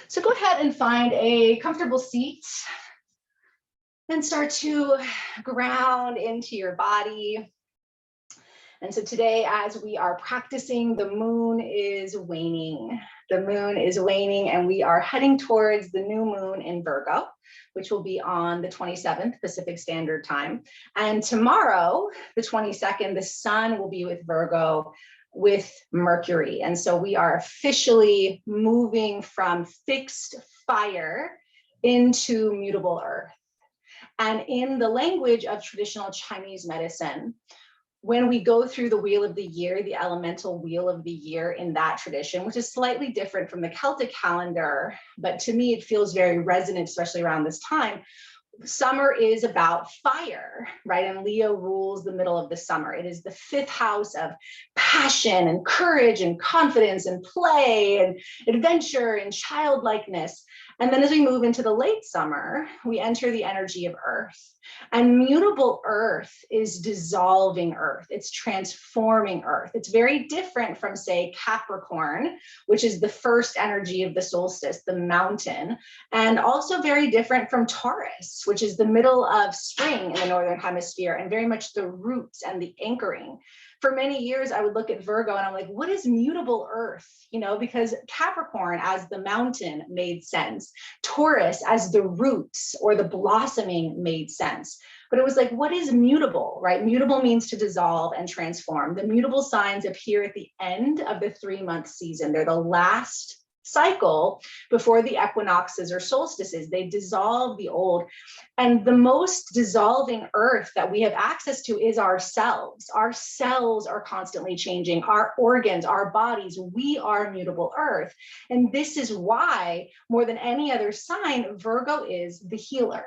So go ahead and find a comfortable seat and start to ground into your body. And so today, as we are practicing, the moon is waning. The moon is waning, and we are heading towards the new moon in Virgo, which will be on the 27th Pacific Standard Time. And tomorrow, the 22nd, the sun will be with Virgo with Mercury. And so we are officially moving from fixed fire into mutable earth. And in the language of traditional Chinese medicine, when we go through the wheel of the year, the elemental wheel of the year in that tradition, which is slightly different from the Celtic calendar, but to me, it feels very resonant, especially around this time. Summer is about fire, right? And Leo rules the middle of the summer. It is the fifth house of passion and courage and confidence and play and adventure and childlikeness. And then as we move into the late summer, we enter the energy of earth. And mutable earth is dissolving earth. It's transforming earth. It's very different from, say, Capricorn, which is the first energy of the solstice, the mountain, and also very different from Taurus, which is the middle of spring in the Northern Hemisphere and very much the roots and the anchoring. For many years, I would look at Virgo and I'm like, what is mutable earth? You know, because Capricorn as the mountain made sense. Taurus as the roots or the blossoming made sense. But it was like, what is mutable, right? Mutable means to dissolve and transform. The mutable signs appear at the end of the 3-month season. They're the last cycle before the equinoxes or solstices. They dissolve the old. And the most dissolving earth that we have access to is ourselves. Our cells are constantly changing, our organs, our bodies. We are mutable earth. And this is why, more than any other sign, Virgo is the healer.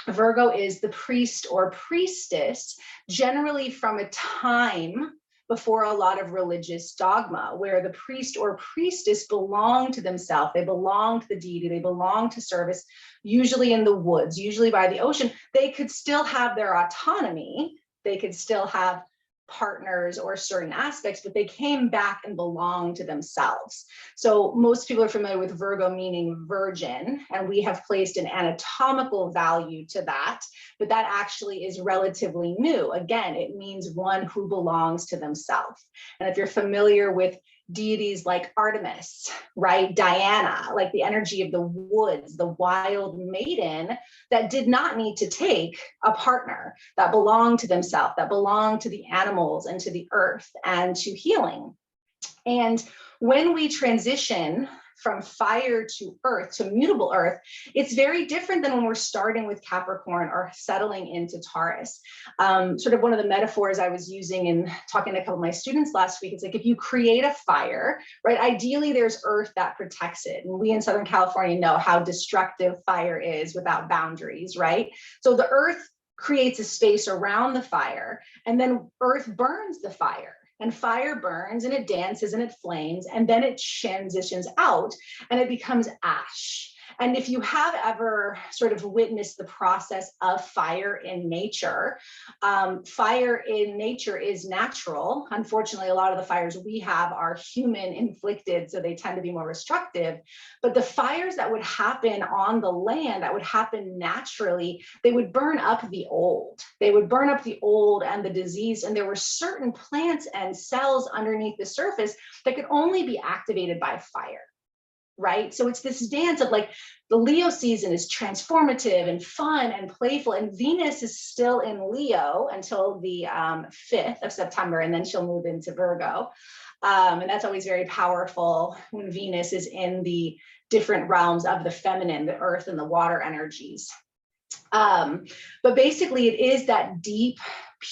Virgo is the priest or priestess, generally from a time before a lot of religious dogma, where the priest or priestess belong to themselves, they belong to the deity, they belong to service, usually in the woods, usually by the ocean. They could still have their autonomy, they could still have partners or certain aspects, but they came back and belonged to themselves. So most people are familiar with Virgo meaning virgin, and we have placed an anatomical value to that, but that actually is relatively new. Again, it means one who belongs to themselves. And if you're familiar with deities like Artemis, right? Diana, like the energy of the woods, the wild maiden that did not need to take a partner, that belonged to themselves, that belonged to the animals and to the earth and to healing. And when we transition from fire to earth, to mutable earth, it's very different than when we're starting with Capricorn or settling into Taurus. Sort of one of the metaphors I was using in talking to a couple of my students last week, it's like if you create a fire, right, ideally there's earth that protects it. And we in Southern California know how destructive fire is without boundaries, right? So the earth creates a space around the fire, and then earth burns the fire. And fire burns and it dances and it flames, and then it transitions out and it becomes ash. And if you have ever sort of witnessed the process of fire in nature, fire in nature is natural. Unfortunately, a lot of the fires we have are human inflicted, so they tend to be more destructive. But the fires that would happen on the land, that would happen naturally, they would burn up the old. They would burn up the old and the disease. And there were certain plants and cells underneath the surface that could only be activated by fire. Right? So it's this dance of like the Leo season is transformative and fun and playful, and Venus is still in Leo until the 5th of September, and then she'll move into Virgo. And that's always very powerful when Venus is in the different realms of the feminine, the earth and the water energies. But basically it is that deep,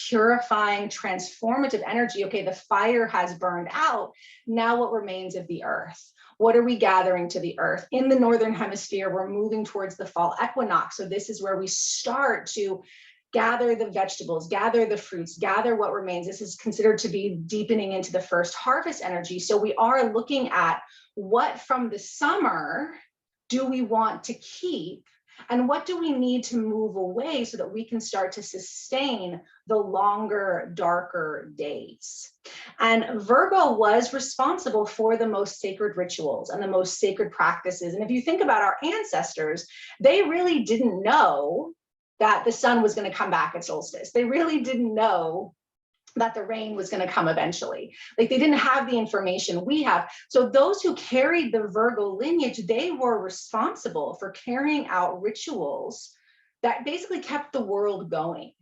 purifying, transformative energy. Okay, the fire has burned out. Now what remains of the earth? What are we gathering to the earth? In the Northern Hemisphere, we're moving towards the fall equinox. So this is where we start to gather the vegetables, gather the fruits, gather what remains. This is considered to be deepening into the first harvest energy. So we are looking at what from the summer do we want to keep And what do we need to move away so that we can start to sustain the longer, darker days? And Virgo was responsible for the most sacred rituals and the most sacred practices. And if you think about our ancestors, they really didn't know that the sun was going to come back at solstice. They really didn't know that the rain was going to come eventually. Like, they didn't have the information we have. So those who carried the Virgo lineage, they were responsible for carrying out rituals that basically kept the world going,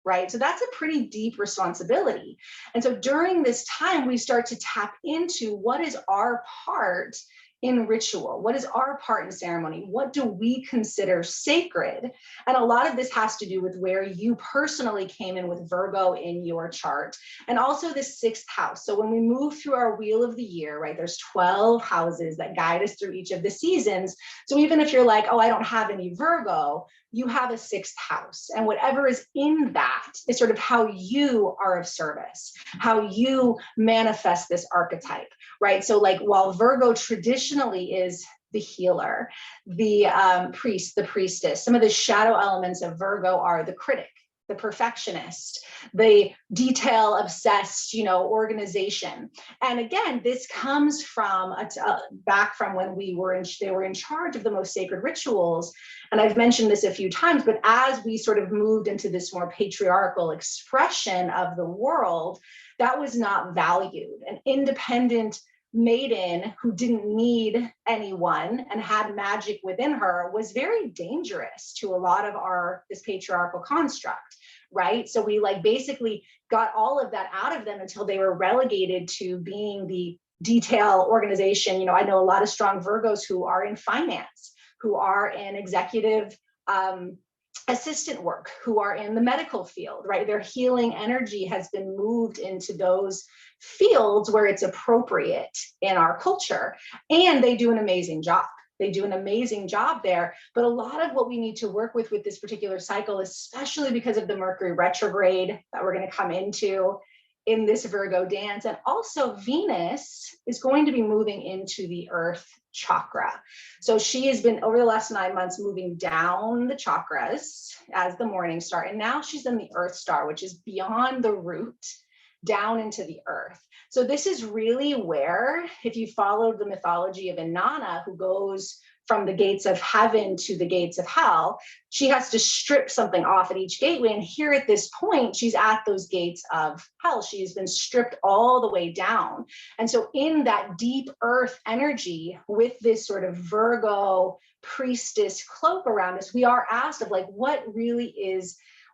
right? So that's a pretty deep responsibility. And so during this time, we start to tap into what is our part in ritual? What is our part in ceremony? What do we consider sacred? And a lot of this has to do with where you personally came in with Virgo in your chart, and also the sixth house. So when we move through our wheel of the year, right, there's 12 houses that guide us through each of the seasons. So even if you're like, oh, I don't have any Virgo, you have a sixth house, and whatever is in that is sort of how you are of service, how you manifest this archetype, right? So like, while Virgo traditionally is the healer, the priest, the priestess, some of the shadow elements of Virgo are the critic, the perfectionist, the detail obsessed, organization. And again, this comes from back from when they were in charge of the most sacred rituals. And I've mentioned this a few times, but as we sort of moved into this more patriarchal expression of the world, that was not valued. An independent maiden who didn't need anyone and had magic within her was very dangerous to a lot of this patriarchal construct, right? So we basically got all of that out of them until they were relegated to being the detail organization. I know a lot of strong Virgos who are in finance, who are in executive assistant work, who are in the medical field, right? Their healing energy has been moved into those fields where it's appropriate in our culture. And they do an amazing job. They do an amazing job there. But a lot of what we need to work with this particular cycle, especially because of the Mercury retrograde that we're going to come into in this Virgo dance, and also Venus is going to be moving into the Earth chakra. So she has been, over the last 9 months, moving down the chakras as the morning star, and now she's in the Earth star, which is beyond the root, down into the earth. So this is really where, if you follow the mythology of Inanna, who goes from the gates of heaven to the gates of hell, she has to strip something off at each gateway. And here at this point, she's at those gates of hell. She's been stripped all the way down. And so in that deep earth energy, with this sort of Virgo priestess cloak around us, we are asked of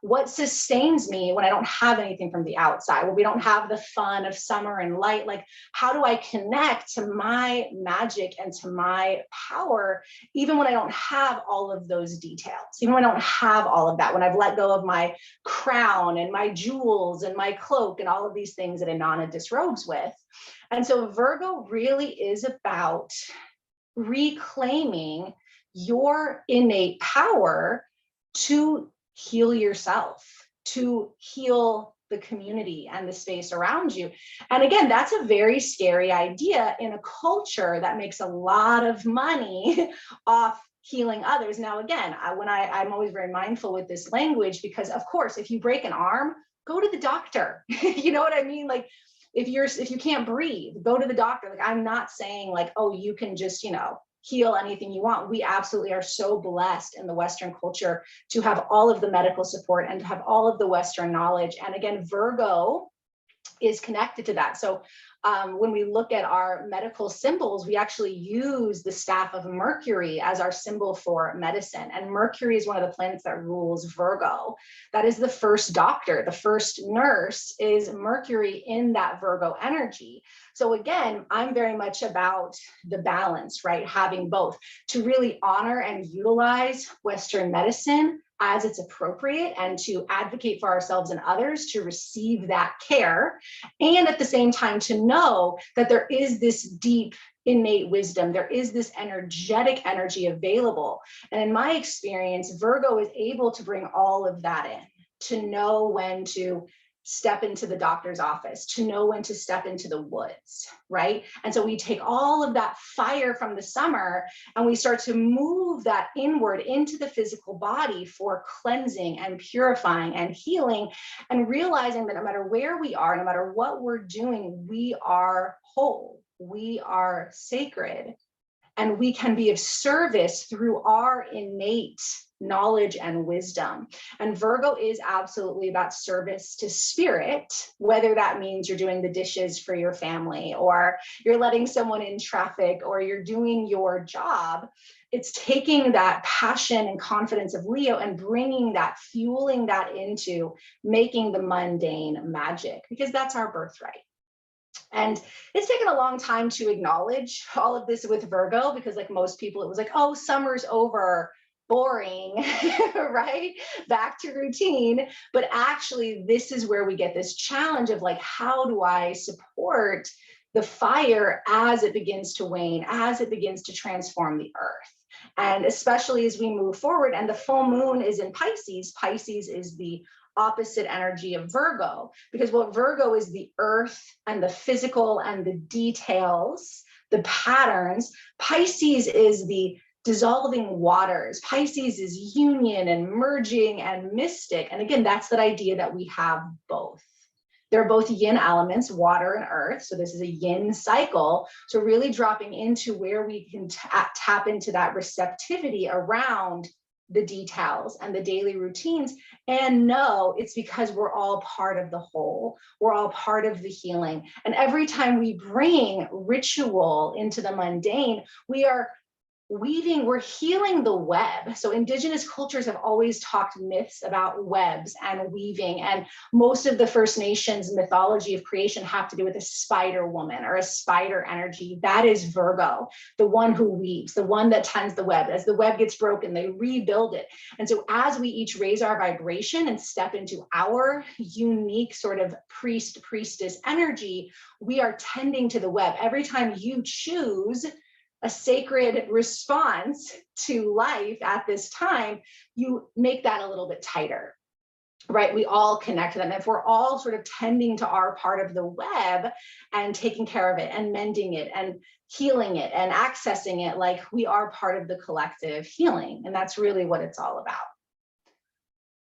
what sustains me when I don't have anything from the outside, when we don't have the fun of summer and light. How do I connect to my magic and to my power, even when I don't have all of those details, even when I don't have all of that, when I've let go of my crown and my jewels and my cloak and all of these things that Inanna disrobes with. And so Virgo really is about reclaiming your innate power to heal yourself, to heal the community and the space around you. And again, that's a very scary idea in a culture that makes a lot of money off healing others. Now, again, I'm always very mindful with this language, because of course, if you break an arm, go to the doctor. You know what I mean? If you can't breathe, go to the doctor. I'm not saying oh, you can just, heal anything you want. We absolutely are so blessed in the Western culture to have all of the medical support and to have all of the Western knowledge. And again, Virgo is connected to that. So when we look at our medical symbols, we actually use the staff of Mercury as our symbol for medicine. And Mercury is one of the planets that rules Virgo. That is the first doctor, the first nurse is Mercury in that Virgo energy. So again, I'm very much about the balance, right? Having both, to really honor and utilize Western medicine as it's appropriate, and to advocate for ourselves and others to receive that care. And at the same time, to know that there is this deep innate wisdom, there is this energetic energy available. And in my experience, Virgo is able to bring all of that in, to know when to step into the doctor's office, to know when to step into the woods, right? And so we take all of that fire from the summer and we start to move that inward into the physical body for cleansing and purifying and healing, and realizing that no matter where we are, no matter what we're doing, we are whole, we are sacred, and we can be of service through our innate knowledge and wisdom. And Virgo is absolutely about service to spirit, whether that means you're doing the dishes for your family, or you're letting someone in traffic, or you're doing your job. It's taking that passion and confidence of Leo and bringing that, fueling that into making the mundane magic, because that's our birthright. And it's taken a long time to acknowledge all of this with Virgo, because like most people, it was like, oh, summer's over, boring, right? Back to routine. But actually, this is where we get this challenge of like, how do I support the fire as it begins to wane, as it begins to transform the earth? And especially as we move forward, and the full moon is in Pisces. Pisces is the opposite energy of Virgo, because what Virgo is the earth and the physical and the details, the patterns. Pisces is the dissolving waters. Pisces is union and merging and mystic. And again, that's that idea that we have both. They're both yin elements, water and earth. So this is a yin cycle. So really dropping into where we can tap into that receptivity around the details and the daily routines, and know it's because we're all part of the whole. We're all part of the healing. And every time we bring ritual into the mundane, we are weaving, we're healing the web. So indigenous cultures have always talked myths about webs and weaving, and most of the First Nations mythology of creation have to do with a spider woman or a spider energy. That is Virgo, the one who weaves, the one that tends the web. As the web gets broken, they rebuild it. And so as we each raise our vibration and step into our unique sort of priestess energy, we are tending to the web. Every time you choose a sacred response to life at this time, you make that a little bit tighter, right? We all connect to them. If we're all sort of tending to our part of the web and taking care of it and mending it and healing it and accessing it, like we are part of the collective healing. And that's really what it's all about.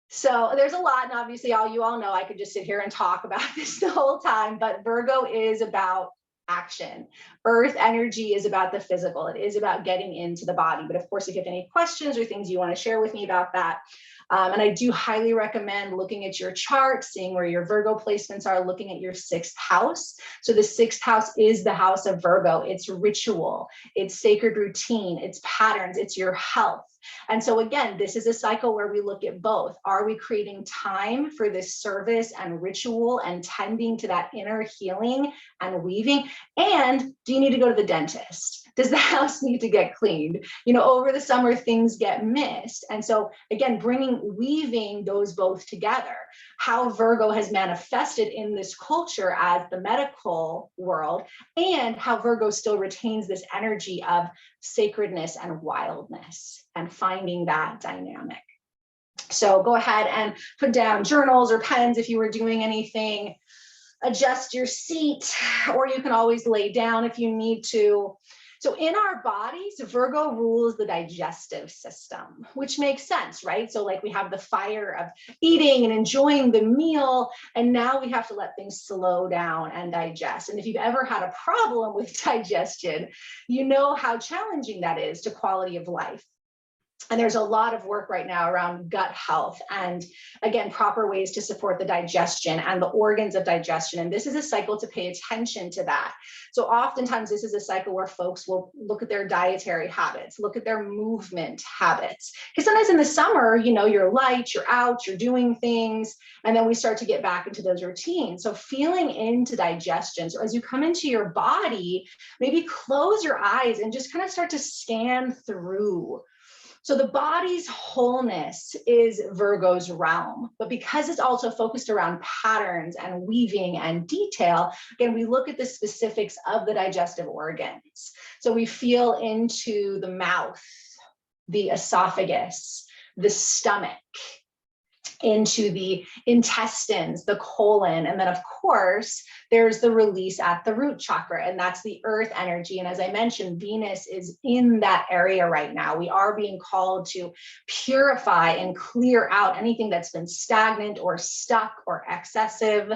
So there's a lot, and obviously you all know I could just sit here and talk about this the whole time, but Virgo is about action. Earth energy is about the physical. It is about getting into the body. But of course, if you have any questions or things you want to share with me about that, and I do highly recommend looking at your chart, seeing where your Virgo placements are, looking at your sixth house. So the sixth house is the house of Virgo. It's ritual, it's sacred routine, it's patterns, it's your health. And so again, this is a cycle where we look at both. Are we creating time for this service and ritual and tending to that inner healing and weaving? And do you need to go to the dentist? Does the house need to get cleaned? You know, over the summer, things get missed. And so again, weaving those both together, how Virgo has manifested in this culture as the medical world, and how Virgo still retains this energy of sacredness and wildness, and finding that dynamic. So go ahead and put down journals or pens if you were doing anything. Adjust your seat, or you can always lay down if you need to. So in our bodies, Virgo rules the digestive system, which makes sense, right? So like we have the fire of eating and enjoying the meal, and now we have to let things slow down and digest. And if you've ever had a problem with digestion, you know how challenging that is to quality of life. And there's a lot of work right now around gut health and, again, proper ways to support the digestion and the organs of digestion. And this is a cycle to pay attention to that. So oftentimes this is a cycle where folks will look at their dietary habits, look at their movement habits. Because sometimes in the summer, you know, you're light, you're out, you're doing things, and then we start to get back into those routines. So feeling into digestion. So as you come into your body, maybe close your eyes and just kind of start to scan through. So the body's wholeness is Virgo's realm, but because it's also focused around patterns and weaving and detail, again, we look at the specifics of the digestive organs. So we feel into the mouth, the esophagus, the stomach, into the intestines, the colon, and then of course, there's the release at the root chakra, and that's the earth energy. And as I mentioned, Venus is in that area right now. We are being called to purify and clear out anything that's been stagnant or stuck or excessive.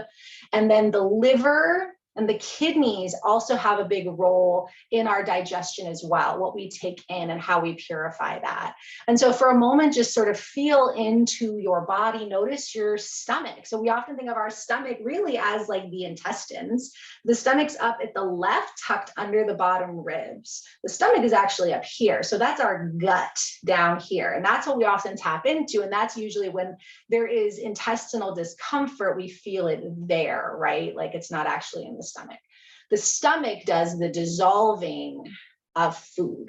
And then the liver and the kidneys also have a big role in our digestion as well, what we take in and how we purify that. And so for a moment, just sort of feel into your body, notice your stomach. So we often think of our stomach really as like the intestines. The stomach's up at the left, tucked under the bottom ribs. The stomach is actually up here. So that's our gut down here. And that's what we often tap into. And that's usually when there is intestinal discomfort, we feel it there, right? Like it's not actually in the stomach. The stomach does the dissolving of food.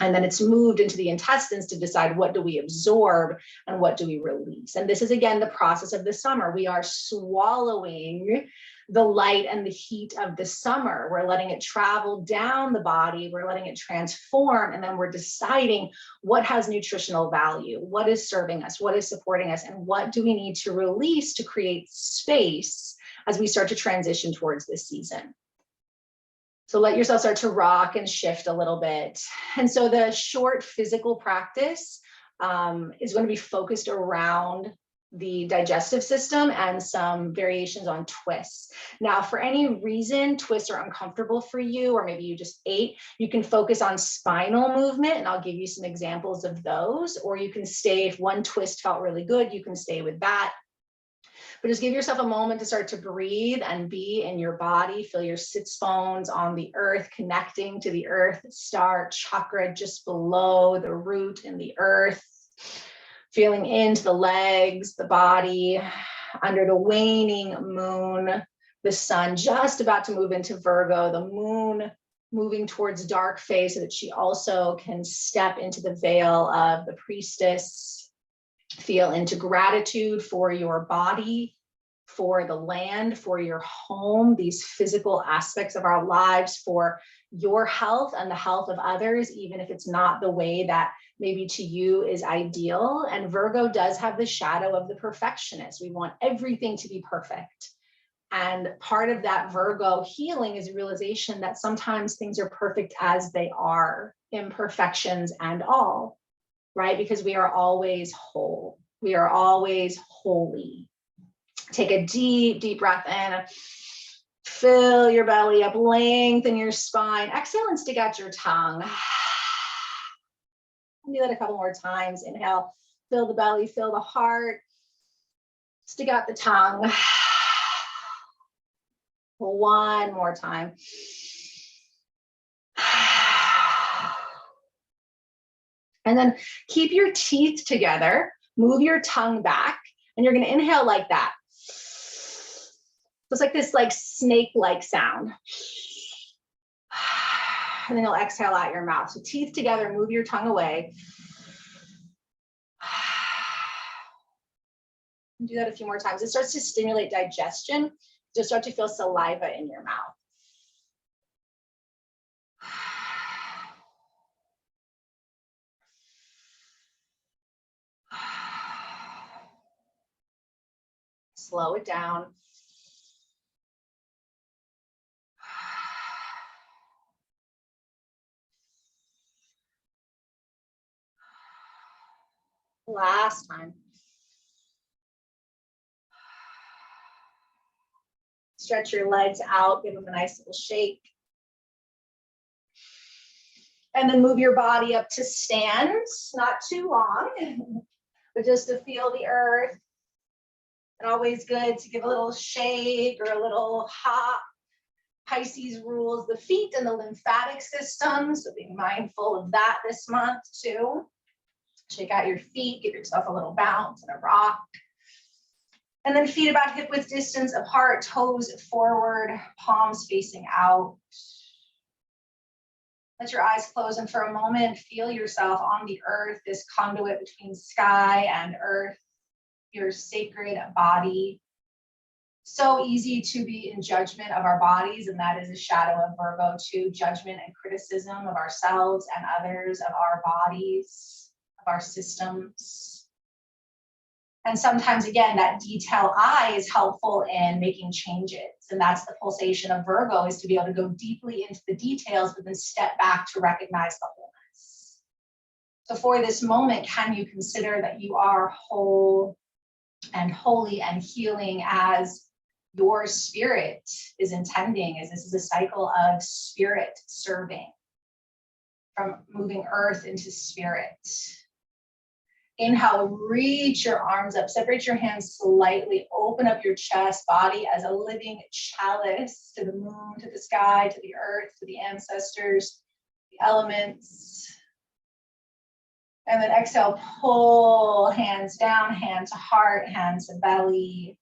And then it's moved into the intestines to decide what do we absorb and what do we release. And this is, again, the process of the summer. We are swallowing the light and the heat of the summer. We're letting it travel down the body. We're letting it transform. And then we're deciding what has nutritional value, what is serving us, what is supporting us, and what do we need to release to create space as we start to transition towards this season. So let yourself start to rock and shift a little bit. And so the short physical practice is going to be focused around the digestive system and some variations on twists. Now, for any reason twists are uncomfortable for you, or maybe you just ate, you can focus on spinal movement, and I'll give you some examples of those. Or you can stay, if one twist felt really good, you can stay with that. But just give yourself a moment to start to breathe and be in your body. Feel your sits bones on the earth, connecting to the earth star chakra just below the root in the earth. Feeling into the legs, the body, under the waning moon, the sun just about to move into Virgo, the moon moving towards dark phase so that she also can step into the veil of the priestess. Feel into gratitude for your body, for the land, for your home, these physical aspects of our lives, for your health and the health of others, even if it's not the way that maybe to you is ideal. And Virgo does have the shadow of the perfectionist. We want everything to be perfect. And part of that Virgo healing is a realization that sometimes things are perfect as they are, imperfections and all. Right? Because we are always whole. We are always holy. Take a deep, deep breath in. Fill your belly up, lengthen your spine. Exhale and stick out your tongue. Do that a couple more times. Inhale, fill the belly, fill the heart. Stick out the tongue. One more time. And then keep your teeth together, move your tongue back, and you're gonna inhale like that. So it's like this like snake-like sound. And then you'll exhale out your mouth. So teeth together, move your tongue away. And do that a few more times. It starts to stimulate digestion. You'll start to feel saliva in your mouth. Slow it down. Last time. Stretch your legs out, give them a nice little shake. And then move your body up to stand, not too long, but just to feel the earth. And always good to give a little shake or a little hop. Pisces rules the feet and the lymphatic system, so be mindful of that this month too. Shake out your feet, give yourself a little bounce and a rock. And then feet about hip width distance apart, toes forward, palms facing out. Let your eyes close, and for a moment, feel yourself on the earth, this conduit between sky and earth, your sacred body. So easy to be in judgment of our bodies, and that is a shadow of Virgo too, judgment and criticism of ourselves and others, of our bodies, of our systems. And sometimes, again, that detail eye is helpful in making changes. And that's the pulsation of Virgo, is to be able to go deeply into the details, but then step back to recognize the wholeness. So for this moment, can you consider that you are whole and holy and healing as your spirit is intending, as this is a cycle of spirit serving, from moving earth into spirit. Inhale, reach your arms up, separate your hands slightly, open up your chest, body as a living chalice to the moon, to the sky, to the earth, to the ancestors, the elements. And then exhale, pull hands down, hand to heart, hands to belly.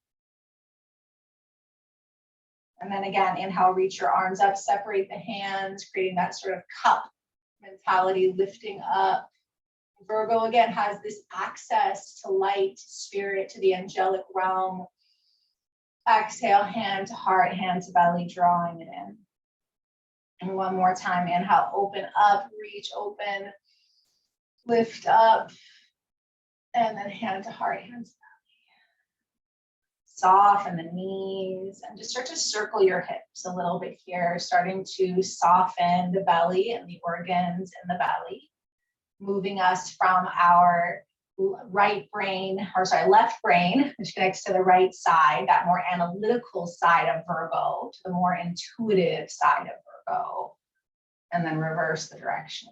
And then again, inhale, reach your arms up, separate the hands, creating that sort of cup mentality, lifting up. Virgo again has this access to light, spirit, to the angelic realm. Exhale, hand to heart, hand to belly, drawing it in. And one more time, inhale, open up, reach, open, lift up, and then hand to heart, hand to belly. Soften the knees and just start to circle your hips a little bit here, starting to soften the belly and the organs in the belly. Moving us from our left brain, which connects to the right side, that more analytical side of Virgo, to the more intuitive side of Virgo, and then reverse the direction.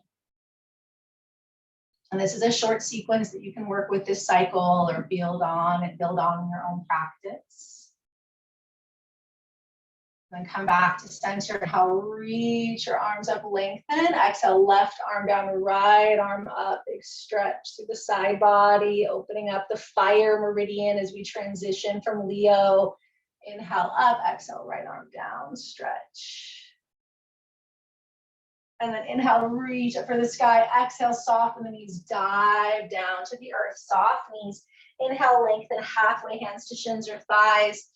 And this is a short sequence that you can work with this cycle or build on in your own practice. Then come back to center. Inhale, reach your arms up, lengthen. Exhale, left arm down, right arm up, big stretch through the side body, opening up the fire meridian as we transition from Leo. Inhale up, exhale, right arm down, stretch. And then inhale, reach up for the sky. Exhale, soften the knees, dive down to the earth, soft knees. Inhale, lengthen halfway, hands to shins or thighs.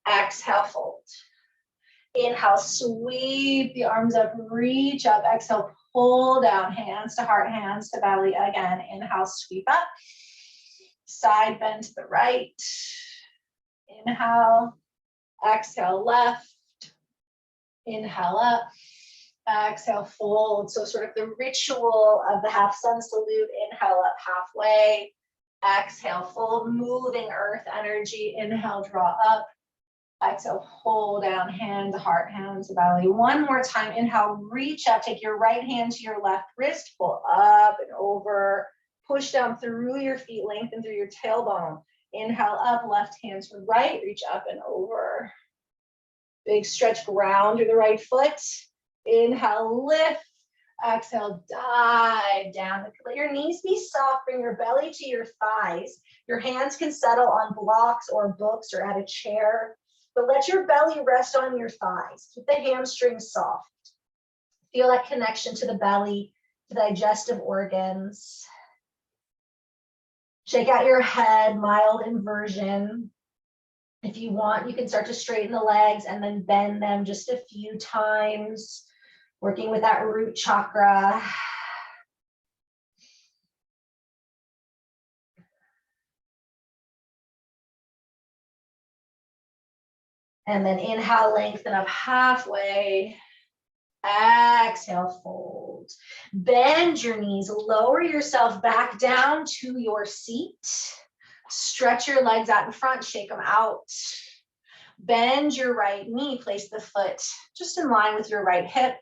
Exhale, fold. Inhale, sweep the arms up, reach up. Exhale, pull down, hands to heart, hands to belly. Again, inhale, sweep up. Side bend to the right. Inhale, exhale, left. Inhale up. Exhale, fold. So sort of the ritual of the half sun salute. Inhale up halfway. Exhale, fold, moving earth energy. Inhale, draw up. Exhale, pull down, hand to heart, hand to belly. One more time. Inhale, reach up. Take your right hand to your left wrist. Pull up and over. Push down through your feet. Lengthen through your tailbone. Inhale up. Left hand to the right. Reach up and over. Big stretch, ground through the right foot. Inhale, lift. Exhale, dive down. Let your knees be soft. Bring your belly to your thighs. Your hands can settle on blocks or books or at a chair. But let your belly rest on your thighs. Keep the hamstrings soft. Feel that connection to the belly, to the digestive organs. Shake out your head, mild inversion. If you want, you can start to straighten the legs and then bend them just a few times, working with that root chakra. And then inhale, lengthen up halfway. Exhale, fold. Bend your knees, lower yourself back down to your seat. Stretch your legs out in front, shake them out. Bend your right knee, place the foot just in line with your right hip.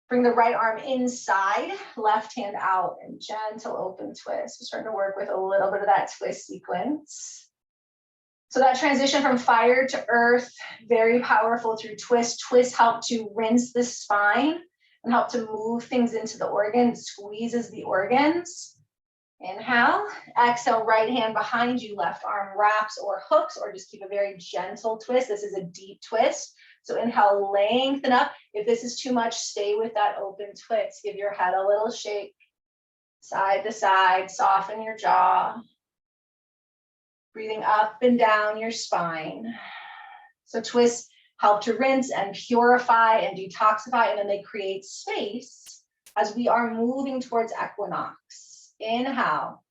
Bring the right arm inside, left hand out, and gentle open twist. We're starting to work with a little bit of that twist sequence. So that transition from fire to earth, very powerful through twist. Twists help to rinse the spine and help to move things into the organ, squeezes the organs. Inhale, exhale, right hand behind you, left arm wraps or hooks, or just keep a very gentle twist. This is a deep twist. So inhale, lengthen up. If this is too much, stay with that open twist. Give your head a little shake, side to side, soften your jaw. Breathing up and down your spine. So twists help to rinse and purify and detoxify, and then they create space as we are moving towards equinox. Inhale.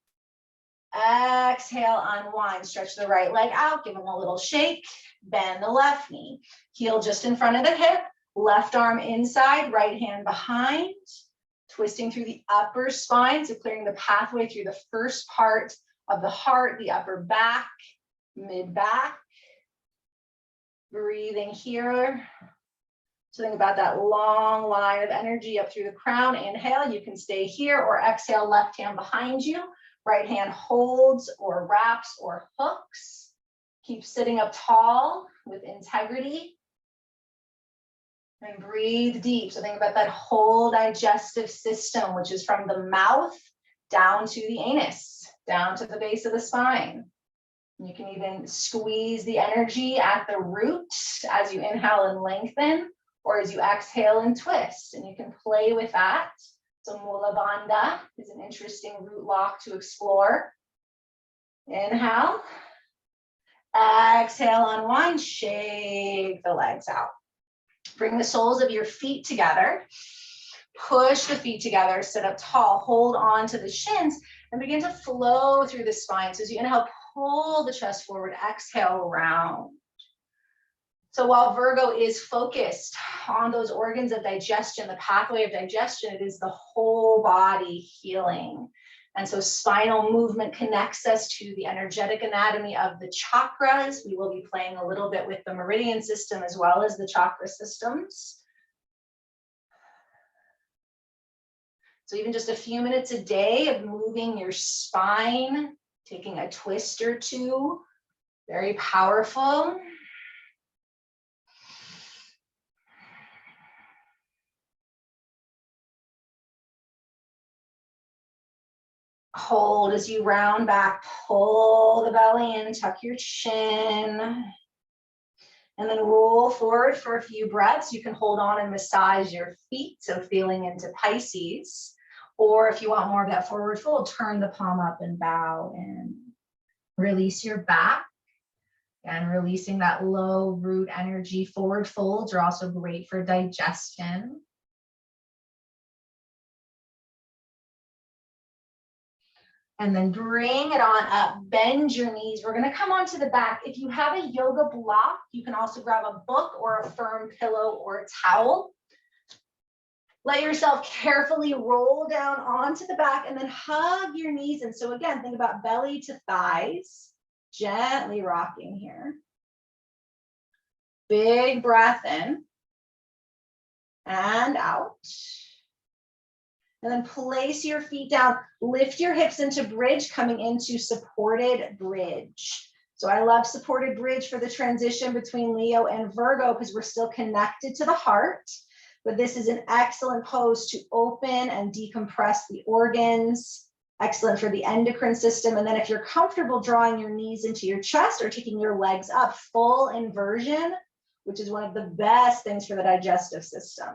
Exhale, unwind, stretch the right leg out, give them a little shake, bend the left knee, heel just in front of the hip, left arm inside, right hand behind, twisting through the upper spine, so clearing the pathway through the first part of the heart, the upper back, mid back. Breathing here. So think about that long line of energy up through the crown. Inhale, you can stay here, or exhale, left hand behind you. Right hand holds or wraps or hooks. Keep sitting up tall with integrity. And breathe deep. So think about that whole digestive system, which is from the mouth down to the anus, down to the base of the spine. You can even squeeze the energy at the root as you inhale and lengthen, or as you exhale and twist. And you can play with that. So Mula Bandha is an interesting root lock to explore. Inhale. Exhale, unwind, shake the legs out. Bring the soles of your feet together. Push the feet together, sit up tall, hold on to the shins, and begin to flow through the spine. So as you inhale, pull the chest forward, exhale, round. So while Virgo is focused on those organs of digestion, the pathway of digestion, it is the whole body healing. And so spinal movement connects us to the energetic anatomy of the chakras. We will be playing a little bit with the meridian system as well as the chakra systems. So even just a few minutes a day of moving your spine, taking a twist or two, very powerful. Hold as you round back, pull the belly in, tuck your chin, and then roll forward for a few breaths. You can hold on and massage your feet, so feeling into Pisces. Or if you want more of that forward fold, turn the palm up and bow and release your back. And releasing that low root energy. Forward folds are also great for digestion. And then bring it on up, bend your knees. We're gonna come onto the back. If you have a yoga block, you can also grab a book or a firm pillow or a towel. Let yourself carefully roll down onto the back and then hug your knees. And so again, think about belly to thighs, gently rocking here. Big breath in and out. And then place your feet down, lift your hips into bridge, coming into supported bridge. So I love supported bridge for the transition between Leo and Virgo because we're still connected to the heart. But this is an excellent pose to open and decompress the organs. Excellent for the endocrine system. And then if you're comfortable drawing your knees into your chest or taking your legs up, full inversion, which is one of the best things for the digestive system.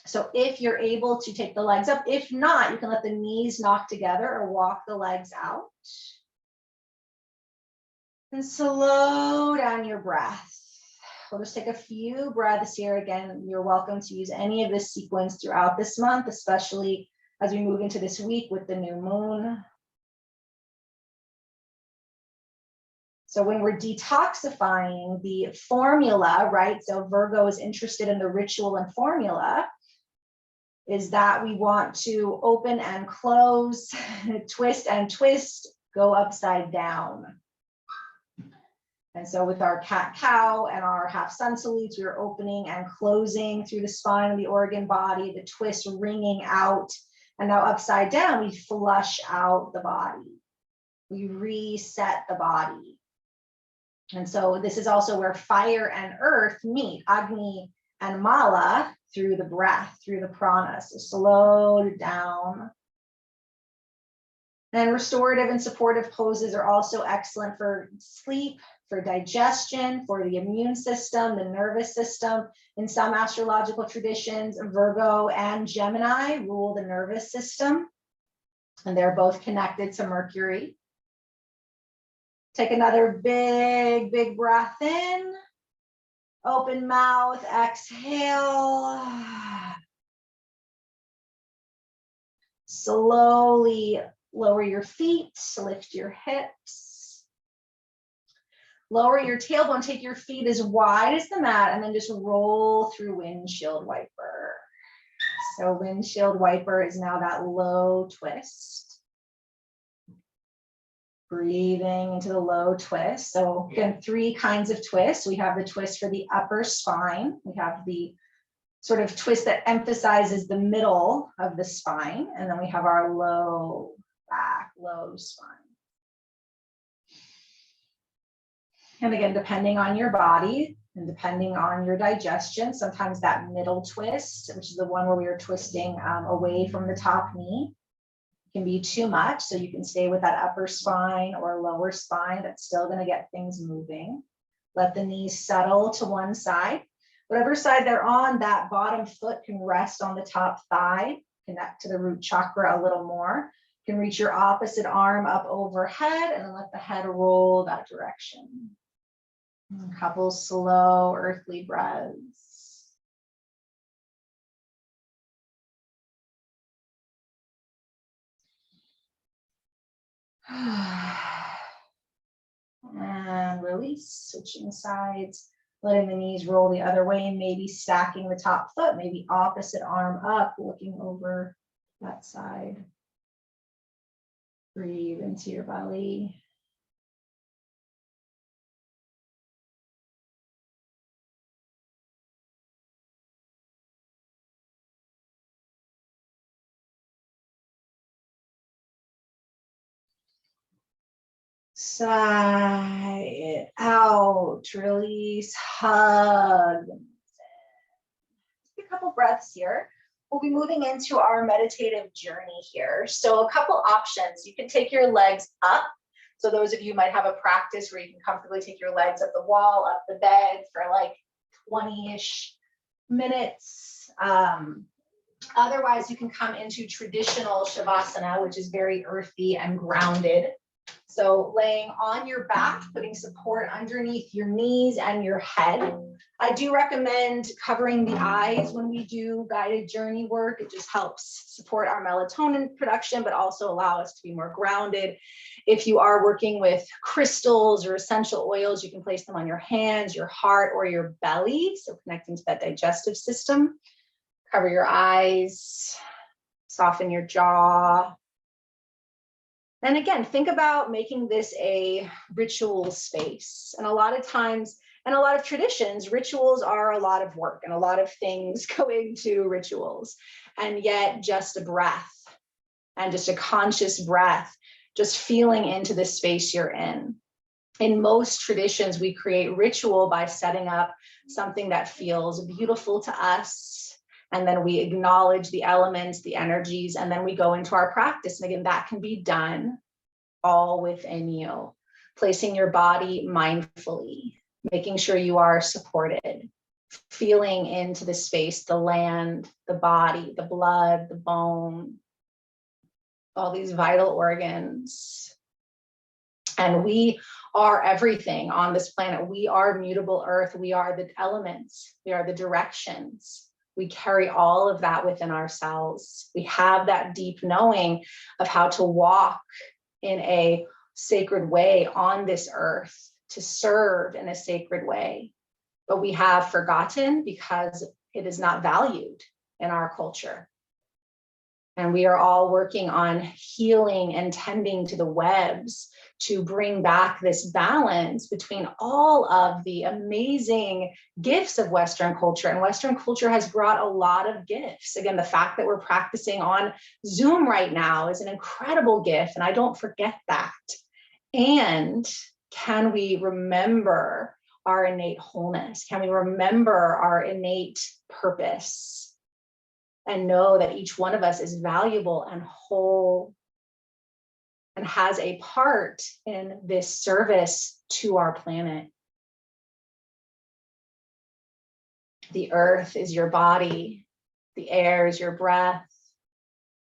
So if you're able to take the legs up, if not, you can let the knees knock together or walk the legs out. And slow down your breath. We'll just take a few breaths here. Again, you're welcome to use any of this sequence throughout this month, especially as we move into this week with the new moon. So when we're detoxifying the formula, right? So Virgo is interested in the ritual and formula, is that we want to open and close, twist and twist, go upside down. And so with our cat-cow and our half-sun salutes, we are opening and closing through the spine of the organ body, the twist ringing out. And now upside down, we flush out the body. We reset the body. And so this is also where fire and earth meet, Agni and Mala, through the breath, through the prana. So slow down. And restorative and supportive poses are also excellent for sleep, for digestion, for the immune system, the nervous system. In some astrological traditions, Virgo and Gemini rule the nervous system, and they're both connected to Mercury. Take another big, big breath in. Open mouth, exhale. Slowly Lower your feet, lift your hips. Lower your tailbone, take your feet as wide as the mat, and then just roll through windshield wiper. So windshield wiper is now that low twist. Breathing into the low twist. So again, 3 kinds of twists. We have the twist for the upper spine. We have the sort of twist that emphasizes the middle of the spine. And then we have our low back, low spine. And again, depending on your body and depending on your digestion, sometimes that middle twist, which is the one where we are twisting away from the top knee, can be too much. So you can stay with that upper spine or lower spine. That's still going to get things moving. Let the knees settle to one side. Whatever side they're on, that bottom foot can rest on the top thigh, connect to the root chakra a little more. You can reach your opposite arm up overhead and then let the head roll that direction. A couple slow earthly breaths. And release, switching sides, letting the knees roll the other way, and maybe stacking the top foot, maybe opposite arm up, looking over that side. Breathe into your belly. Sigh it out, release, hug. Take a couple breaths here. We'll be moving into our meditative journey here. So a couple options. You can take your legs up. So those of you might have a practice where you can comfortably take your legs up the wall, up the bed for like 20-ish minutes. Otherwise, you can come into traditional Shavasana, which is very earthy and grounded. So laying on your back, putting support underneath your knees and your head. I do recommend covering the eyes when we do guided journey work. It just helps support our melatonin production, but also allow us to be more grounded. If you are working with crystals or essential oils, you can place them on your hands, your heart, or your belly. So connecting to that digestive system. Cover your eyes, soften your jaw. And again, think about making this a ritual space. And a lot of times, and a lot of traditions, rituals are a lot of work and a lot of things go into rituals. And yet just a breath and just a conscious breath, just feeling into the space you're in. In most traditions, we create ritual by setting up something that feels beautiful to us. And then we acknowledge the elements, the energies, and then we go into our practice. And again, that can be done all within you, placing your body mindfully, making sure you are supported, feeling into the space, the land, the body, the blood, the bone, all these vital organs. And we are everything on this planet. We are mutable earth. We are the elements. We are the directions. We carry all of that within ourselves. We have that deep knowing of how to walk in a sacred way on this earth, to serve in a sacred way. But we have forgotten because it is not valued in our culture. And we are all working on healing and tending to the webs to bring back this balance between all of the amazing gifts of Western culture. And Western culture has brought a lot of gifts. Again, the fact that we're practicing on Zoom right now is an incredible gift, and I don't forget that. And can we remember our innate wholeness? Can we remember our innate purpose? And know that each one of us is valuable and whole and has a part in this service to our planet. The earth is your body, the air is your breath,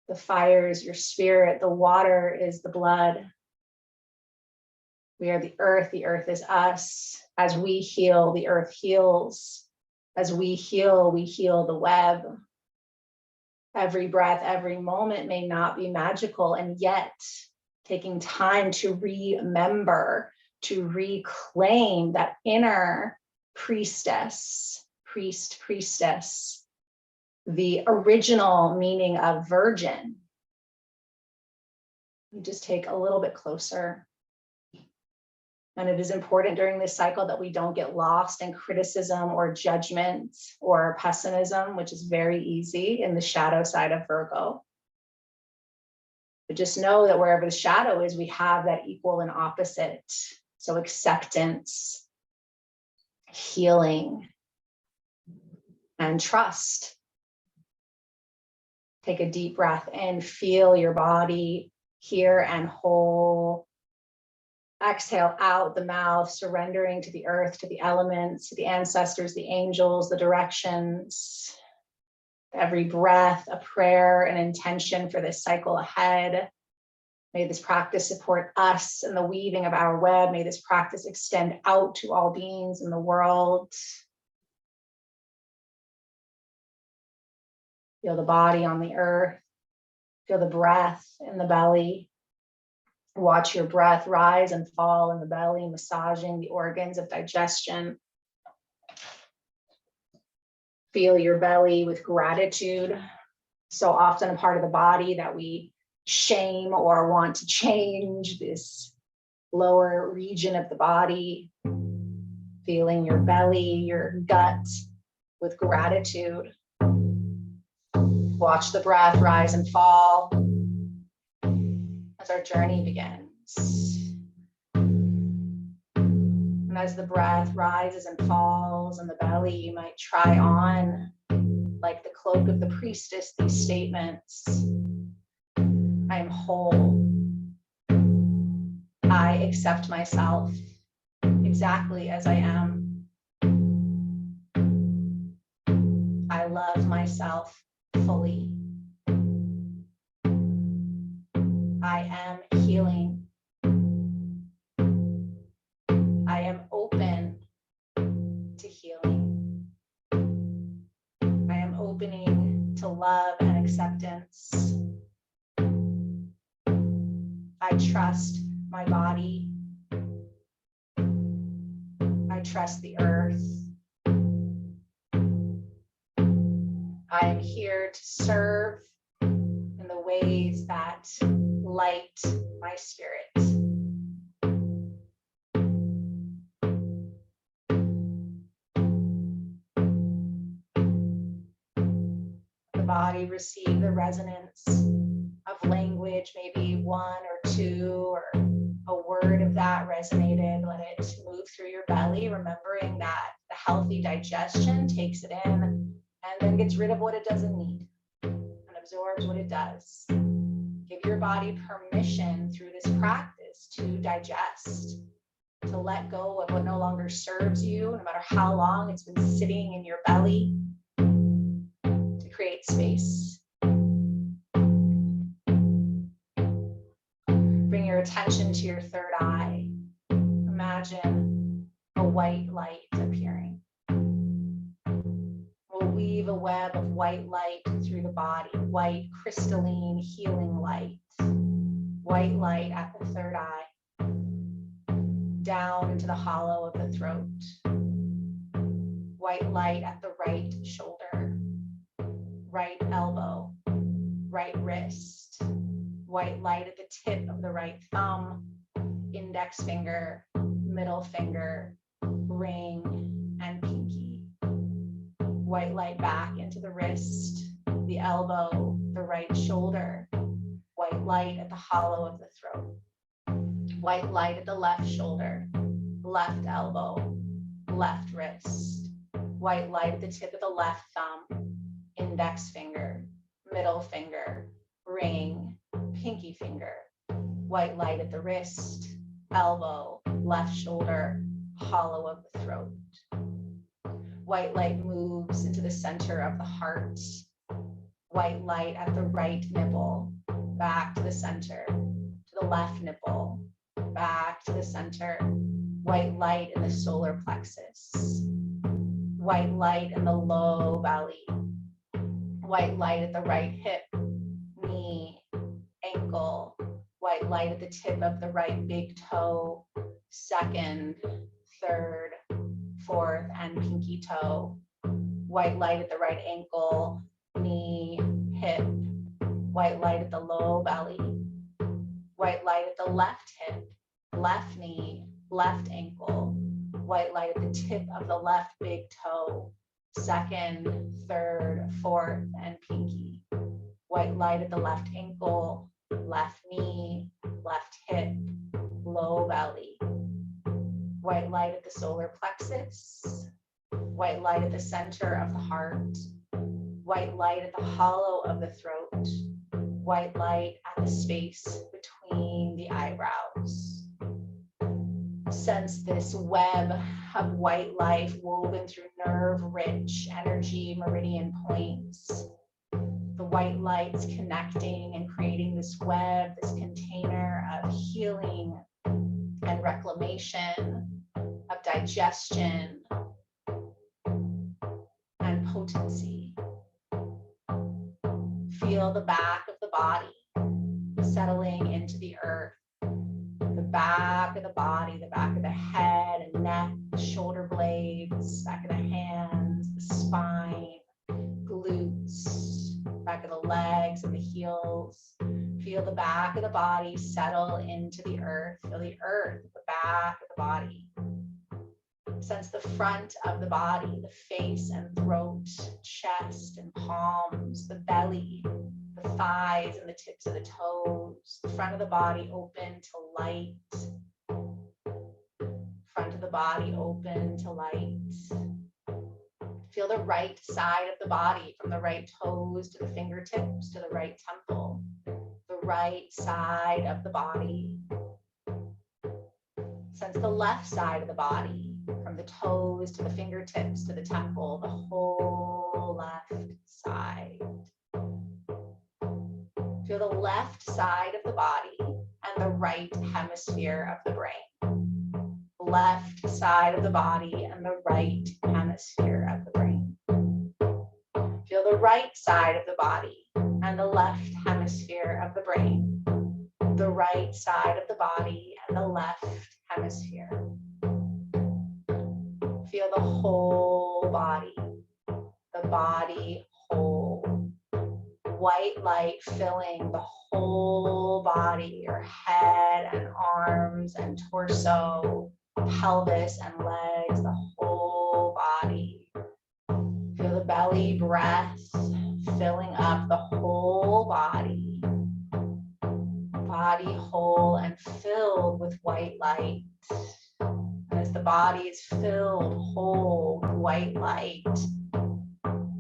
the fire is your spirit, the water is the blood. We are the earth is us. As we heal, the earth heals. As we heal the web. Every breath, every moment may not be magical, and yet taking time to remember, to reclaim that inner priestess, priestess, the original meaning of virgin. You just take a little bit closer. And it is important during this cycle that we don't get lost in criticism or judgment or pessimism, which is very easy in the shadow side of Virgo. But just know that wherever the shadow is, we have that equal and opposite. So acceptance, healing, and trust. Take a deep breath in, feel your body here and whole. Exhale out the mouth, surrendering to the earth, to the elements, to the ancestors, the angels, the directions. Every breath, a prayer, an intention for this cycle ahead. May this practice support us in the weaving of our web. May this practice extend out to all beings in the world. Feel the body on the earth. Feel the breath in the belly. Watch your breath rise and fall in the belly, massaging the organs of digestion. Feel your belly with gratitude. So often a part of the body that we shame or want to change, this lower region of the body. Feeling your belly, your gut with gratitude. Watch the breath rise and fall as our journey begins. And as the breath rises and falls in the belly, you might try on, like the cloak of the priestess, these statements. I am whole. I accept myself exactly as I am. I love myself fully. I am healing. I am open to healing. I am opening to love and acceptance. I trust my body. I trust the earth. I am here to serve in the ways that light my spirit. The body receive the resonance of language, maybe one or two, or a word of that resonated. Let it move through your belly, remembering that the healthy digestion takes it in and then gets rid of what it doesn't need and absorbs what it does. Give your body permission through this practice to digest, to let go of what no longer serves you, no matter how long it's been sitting in your belly, to create space. Bring your attention to your third eye. Imagine a white light appearing. We'll weave a web of white light through the body, white, crystalline, healing light. White light at the third eye, down into the hollow of the throat. White light at the right shoulder, right elbow, right wrist. White light at the tip of the right thumb, index finger, middle finger, ring, and pinky. White light back into the wrist, the elbow, the right shoulder. White light at the hollow of the throat. White light at the left shoulder, left elbow, left wrist. White light at the tip of the left thumb, index finger, middle finger, ring, pinky finger. White light at the wrist, elbow, left shoulder, hollow of the throat. White light moves into the center of the heart. White light at the right nipple, back to the center, to the left nipple, back to the center. White light in the solar plexus. White light in the low belly. white light at the right hip, knee, ankle, white light at the tip of the right big toe, second, third, fourth, and pinky toe, white light at the right ankle, knee, hip, white light at the low belly, white light at the left hip, left knee, left ankle, white light at the tip of the left big toe, second, third, fourth, and pinky, white light at the left ankle, left knee, left hip, low belly, white light at the solar plexus, white light at the center of the heart, white light at the hollow of the throat, white light at the space between the eyebrows. Sense this web of white light woven through nerve-rich energy meridian points. The white lights connecting and creating this web, this container of healing and reclamation, of digestion and potency. Feel the back of the body settling into the earth. The back of the body, the back of the head and neck, the shoulder blades, back of the hands, the spine, glutes, back of the legs and the heels. Feel the back of the body settle into the earth. Feel the earth at the back of the body. Sense the front of the body, the face and throat, chest and palms, the belly, the thighs and the tips of the toes, the front of the body open to light, front of the body open to light. Feel the right side of the body, from the right toes to the fingertips to the right temple, the right side of the body. Sense the left side of the body, from the toes to the fingertips to the temple, the whole left side. Feel the left side of the body and the right hemisphere of the brain. Left side of the body and the right hemisphere of the brain. Feel the right side of the body and the left hemisphere of the brain. The right side of the body and the left hemisphere. Feel the whole body, the body whole. White light filling the whole body, your head and arms and torso, pelvis and legs, the whole body. Feel the belly breath filling up the whole body. Body whole and filled with white light. And as the body is filled whole with white light,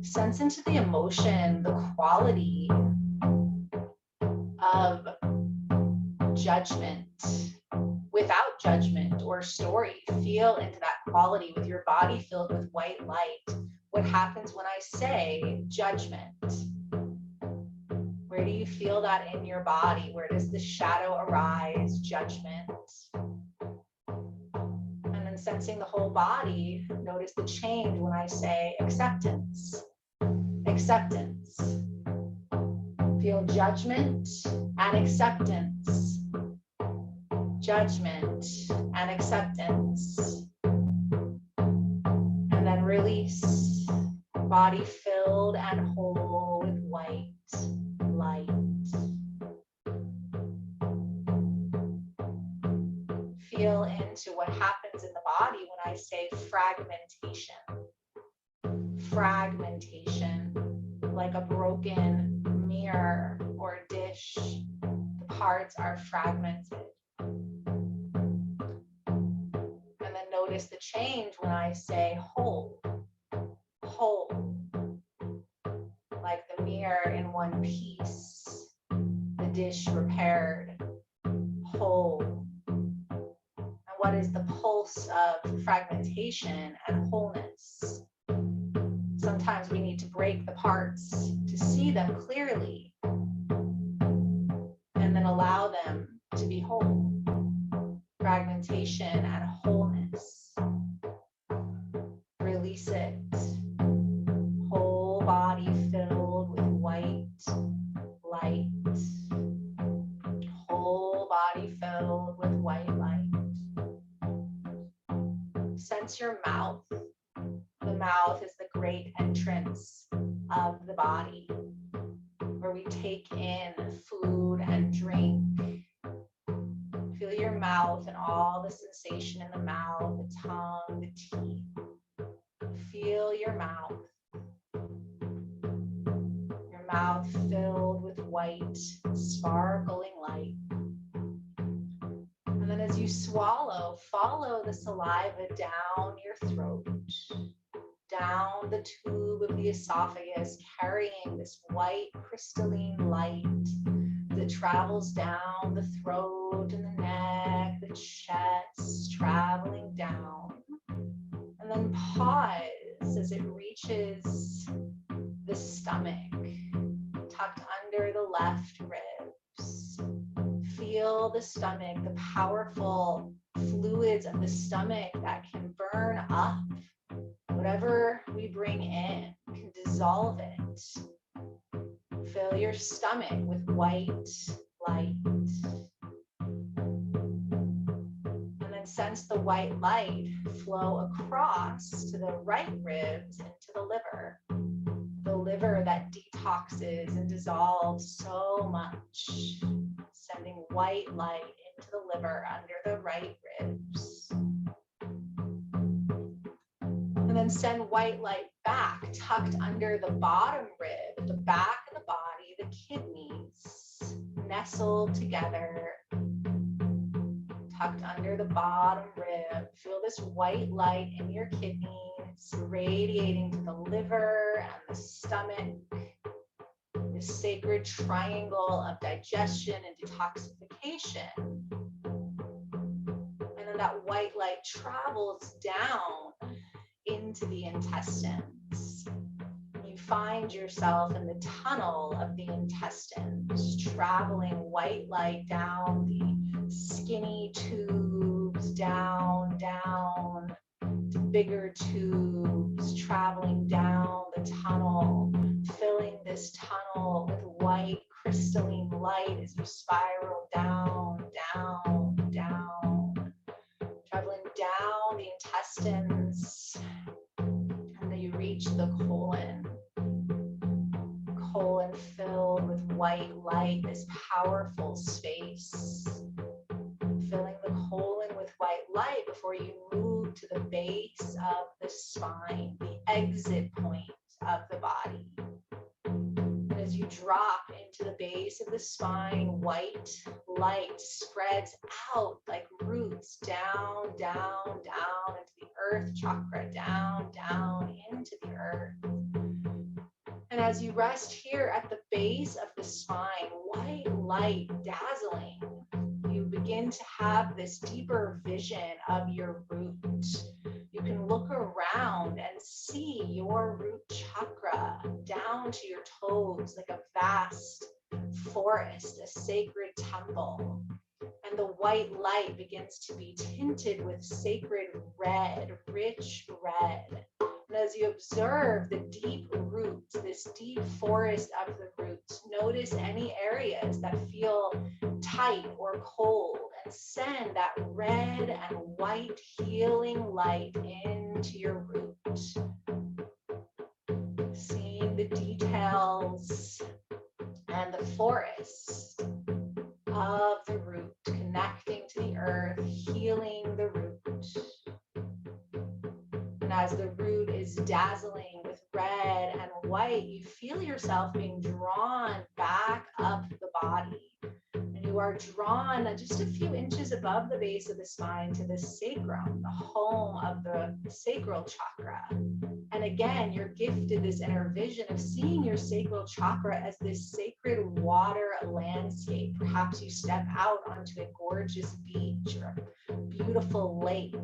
sense into the emotion, the quality of judgment without judgment or story. Feel into that quality with your body filled with white light. What happens when I say judgment? Where do you feel that in your body? Where does the shadow arise? Judgment. And then sensing the whole body, notice the change when I say acceptance. Acceptance. Feel judgment and acceptance. Judgment and acceptance. And then release. Body filled and whole with white light. Feel into what happens in the body when I say fragmentation. Fragmentation, like a broken mirror or dish. The parts are fragmented. And then notice the change when I say whole. Whole. Like the mirror in one piece. The dish repaired. Whole. And what is the pulse of fragmentation and wholeness? Sometimes we need to break the parts to see them clearly and then allow them to be whole. Fragmentation and wholeness. Release it. Whole body filled with sense your mouth. The mouth is the great entrance of the body, where we take in food and drink. Feel your mouth and all the sensation in the mouth, the tongue, the teeth. Feel your mouth. Your mouth filled with white, sparkling light. And then as you swallow, follow the saliva down your throat, down the tube of the esophagus, carrying this white crystalline light that travels down the throat and the neck, the chest, traveling down. And then pause as it reaches the stomach, tucked under the left ribs. Feel the stomach, the powerful fluids of the stomach that can burn up whatever we bring in, can dissolve it. Fill your stomach with white light. And then sense the white light flow across to the right ribs into the liver. The liver that detoxes and dissolves so much. Sending white light into the liver under the right ribs. And then send white light back, tucked under the bottom rib, at the back of the body, the kidneys, nestled together, tucked under the bottom rib. Feel this white light in your kidneys, radiating to the liver and the stomach, this sacred triangle of digestion and detoxification. And then that white light travels down into the intestines. You find yourself in the tunnel of the intestines, traveling white light down the skinny tubes, down, to bigger tubes, traveling down the tunnel, filling this tunnel with white crystalline light as you spiral down, traveling down the intestines, and then you reach the colon filled with white light, this powerful space, filling the colon with white light before you move to the base of the spine, the exit point of the body. And as you drop into the base of the spine, white light spreads out like roots down into the earth chakra, down into the earth. And as you rest here at the base of the spine, white light dazzling, you begin to have this deeper vision of your root. You can look around and see your root chakra down to your toes like a vast forest, a sacred temple. And the white light begins to be tinted with sacred red, rich red. And as you observe the deep roots, this deep forest of the roots, notice any areas that feel tight or cold and send that red and white healing light into your root. Seeing the details and the forest of the root, connecting to the earth, healing the root. And as the root is dazzling with red and white, you feel yourself being drawn back up the body. And you are drawn just a few inches above the base of the spine to the sacrum, the home of the sacral chakra. And again, you're gifted this inner vision of seeing your sacral chakra as this sacred water landscape. Perhaps you step out onto a gorgeous beach or a beautiful lake.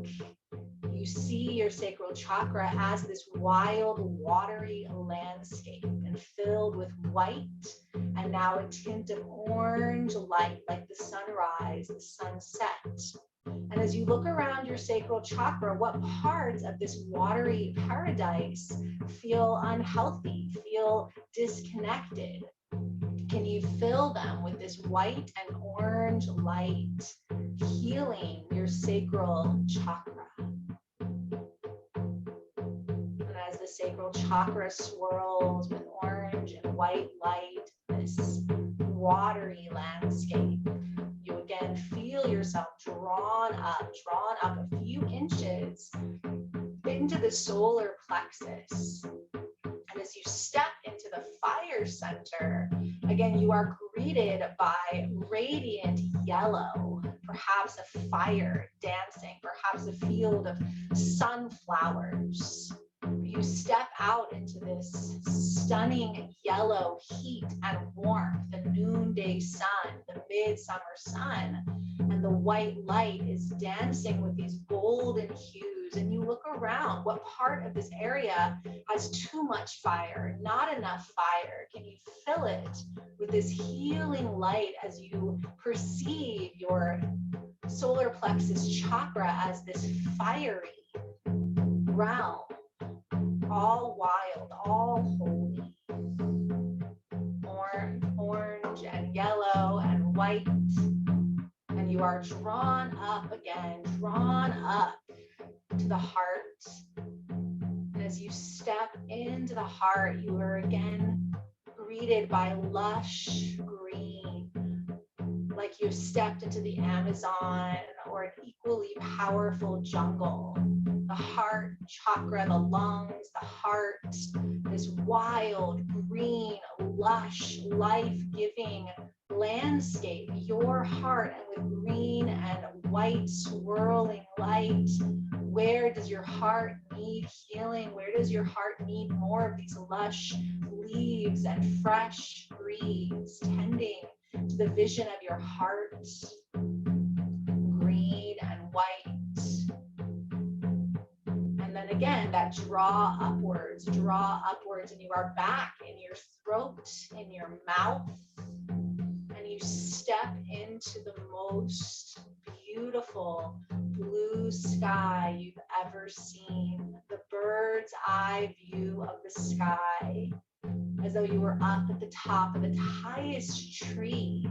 You see your sacral chakra as this wild, watery landscape and filled with white and now a tint of orange light like the sunrise, the sunset. And as you look around your sacral chakra, what parts of this watery paradise feel unhealthy, feel disconnected? Can you fill them with this white and orange light, healing your sacral chakra? the sacral chakra swirls with orange and white light, this watery landscape. You again feel yourself drawn up a few inches into the solar plexus. And as you step into the fire center, again, you are greeted by radiant yellow, perhaps a fire dancing, perhaps a field of sunflowers. You step out into this stunning yellow heat and warmth, the noonday sun, the midsummer sun, and the white light is dancing with these golden hues. And you look around, what part of this area has too much fire, not enough fire? Can you fill it with this healing light as you perceive your solar plexus chakra as this fiery realm, all wild, all holy, orange and yellow and white, and you are drawn up again, drawn up to the heart. And as you step into the heart, you are again greeted by lush green, like you've stepped into the Amazon or an equally powerful jungle. The heart chakra, the lungs, the heart, this wild, green, lush, life-giving landscape, your heart, and with green and white swirling light. Where does your heart need healing? Where does your heart need more of these lush leaves and fresh breeze, tending to the vision of your heart? Green and white. And then again, that draw upwards, and you are back in your throat, in your mouth, and you step into the most beautiful blue sky you've ever seen, the bird's eye view of the sky, as though you were up at the top of the highest tree,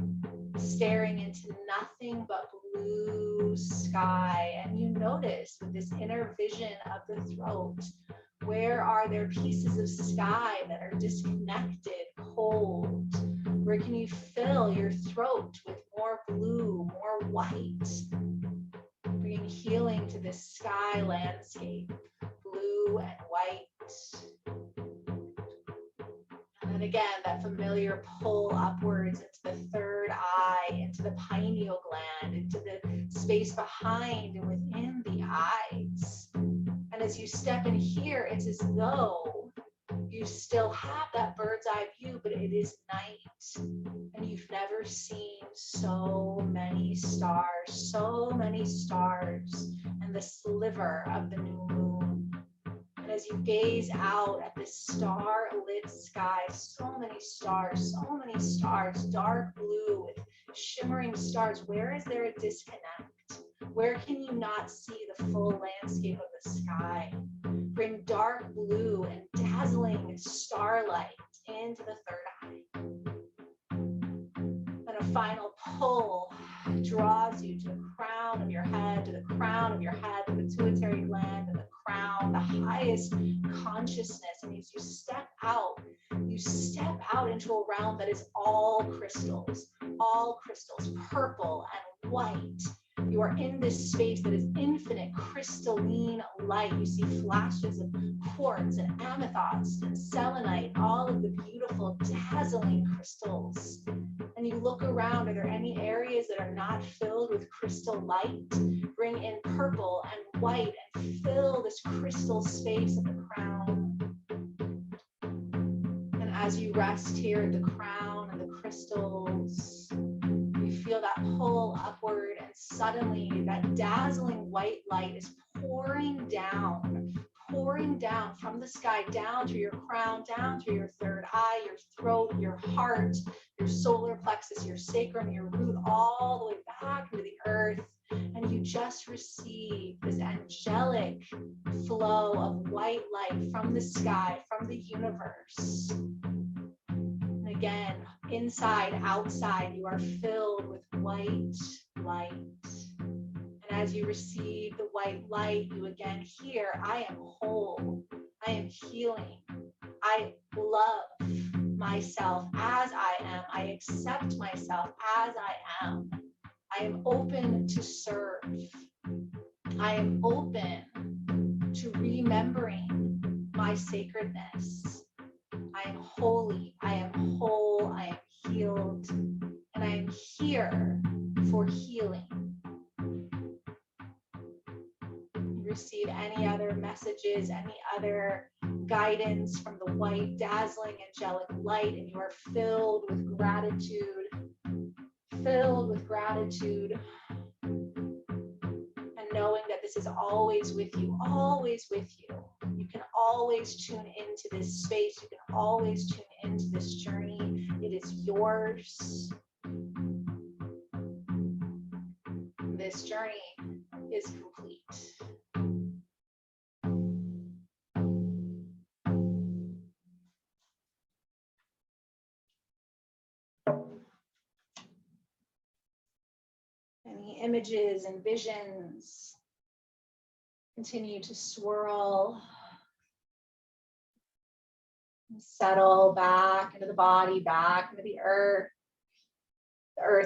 staring into nothing but blue sky. And you notice with this inner vision of the throat, where are there pieces of sky that are disconnected, cold? Where can you fill your throat with more blue, more white? Bringing healing to this sky landscape, blue and white. And then again, that familiar pull upwards into the third eye, into the pineal gland, into the space behind and within the eyes. And as you step in here, it's as though you still have that bird's eye view, but it is night. And you've never seen so many stars, and the sliver of the new moon. And as you gaze out at this star-lit sky, so many stars, dark blue with shimmering stars. Where is there a disconnect? Where can you not see the full landscape of the sky? Bring dark blue and dazzling starlight into the third eye. And a final pull draws you to the crown of your head, the pituitary gland, and the crown, the highest consciousness. And as you step out into a realm that is all crystals, purple and white. You are in this space that is infinite crystalline light. You see flashes of quartz and amethyst and selenite, all of the beautiful, dazzling crystals. And you look around, are there any areas that are not filled with crystal light? Bring in purple and white and fill this crystal space at the crown. And as you rest here at the crown and the crystals, you feel that pull upward, and suddenly that dazzling white light is pouring down from the sky, down through your crown, down through your third eye, your throat, your heart, your solar plexus, your sacrum, your root, all the way back into the earth. And you just receive this angelic flow of white light from the sky, from the universe. And again, inside, outside, you are filled with white light. And as you receive the white light, you again hear, I am whole. I am healing. I love myself as I am. I accept myself as I am. I am open to serve. I am open to remembering my sacredness. I am holy. I am whole. I am healed. And I am here for healing. Receive any other messages, any other guidance from the white, dazzling, angelic light, and you are filled with gratitude, and knowing that this is always with you, always with you. You can always tune into this space. You can always tune into this journey. It is yours. This journey is complete. Any images and visions continue to swirl and settle back into the body, back into the earth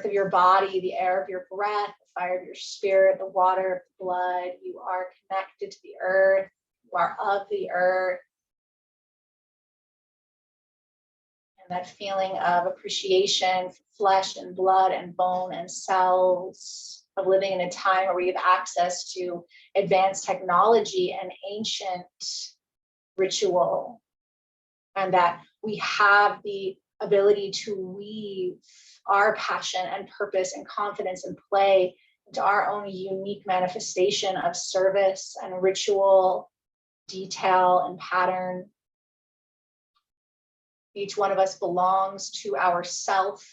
of your body, the air of your breath, the fire of your spirit, the water of the blood. You are connected to the earth. You are of the earth. And that feeling of appreciation for flesh and blood and bone and cells, of living in a time where we have access to advanced technology and ancient ritual, and that we have the ability to weave our passion and purpose and confidence and play into our own unique manifestation of service and ritual, detail and pattern. Each one of us belongs to ourself,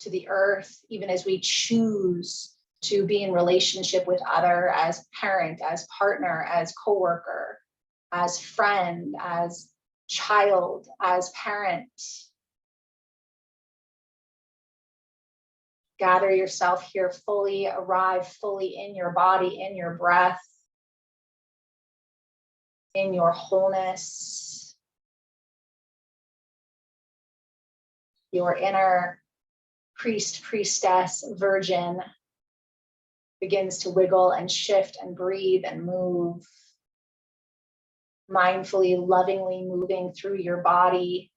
to the earth, even as we choose to be in relationship with other, as parent, as partner, as coworker, as friend, as child, as parent. Gather yourself here fully, arrive fully in your body, in your breath, in your wholeness. Your inner priest, priestess, virgin begins to wiggle and shift and breathe and move, mindfully, lovingly moving through your body,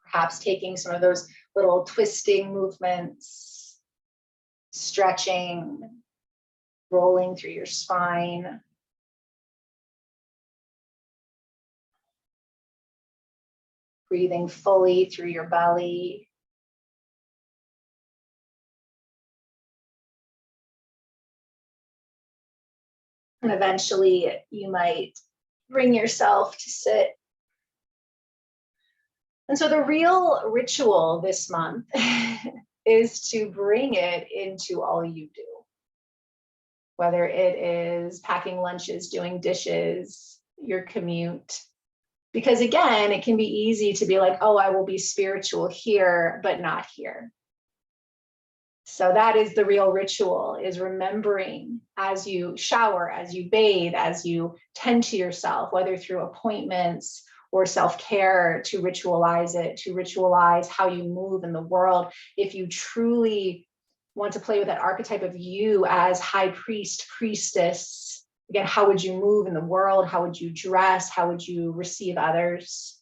perhaps taking some of those little twisting movements, stretching, rolling through your spine. Breathing fully through your belly. And eventually you might bring yourself to sit. And so the real ritual this month is to bring it into all you do. Whether it is packing lunches, doing dishes, your commute. Because again, it can be easy to be like, oh, I will be spiritual here, but not here. So that is the real ritual, is remembering as you shower, as you bathe, as you tend to yourself, whether through appointments or self-care, to ritualize it, to ritualize how you move in the world. If you truly want to play with that archetype of you as high priest, priestess, again, how would you move in the world? How would you dress? How would you receive others?